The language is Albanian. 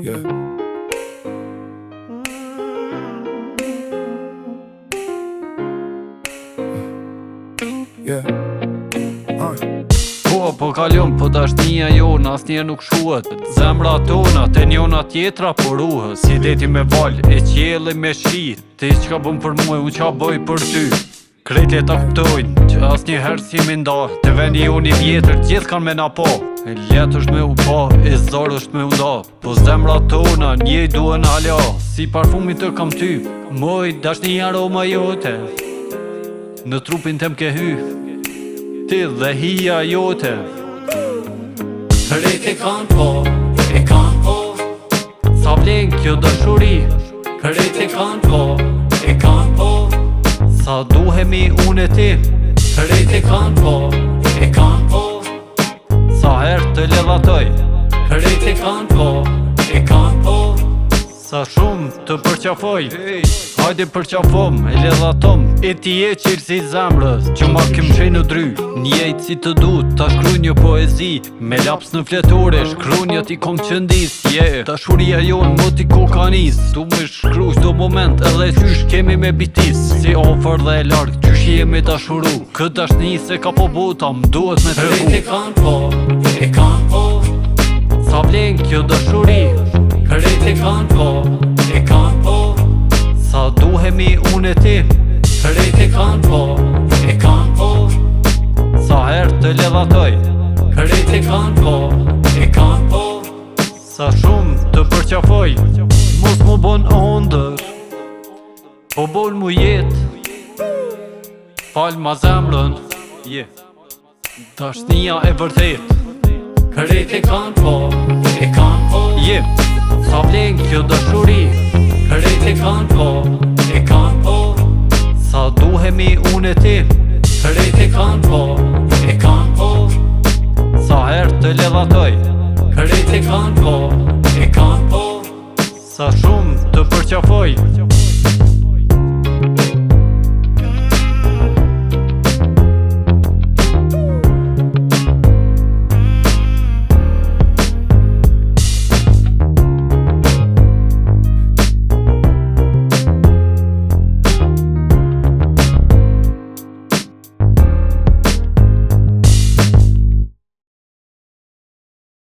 Yeah. Yeah. Po kalon, po dashnia jona asnjëherë nuk shuhet. Zemra tona te njona tjetra po ruhet. Si deti me val e qielli me shi. Ti çka bën për mua, unë qa bëj për ty. Krejt ta kuptojnë që asnjëherë si me nda. Te vendi joni vjetër gjithë kanë me na po. E letë është me u pa, e zor është me u nda. Po zemra tona njej duhen hala. Si parfumi të kam ty, moj dashnia aroma jote. Në trupin tem ke hy, ti dhe hija jote. Krejt e kanë po, Sa vlen kjo dashuri, krejt e kanë po, sa duhemi unë e ti. krejt e kanë po, Sa herë të ledhatoj, krejt e kanë po, sa shumë të përqafoj. Hajde përqafom, e ledhatom. E ti e qirë si zemrës, që ma kem qenë në dry. Njejtë si të du, ta shkruj një poezi. Me laps në fletore, shkruj një ti kom qëndis. Dashuria jonë më ti kokanis. Tu me shkruj shdo moment, edhe qysh kemi me bitis. Si ofër dhe e largë, qysh jemi dashuru. Këtë dashni se ka po bota, m'duhet me të krejt e kanë po, Sa vlen kjo dashuri, krejt e kanë po, sa duhemi unë e ti. krejt e kanë po, Sa herë të ledhatoj, krejt e kanë po, sa shumë të përqafoj. Mos mu bon ondër, po bon mu jet. Fal ma zemrën, dashnia e vërtet. krejt e kanë po, Sa vlen kjo dashuri, krejt e kanë po, sa duhemi unë e ti. krejt e kanë po, Sa herë të ledhatoj, krejt e kanë po, sa shumë të përqafoj.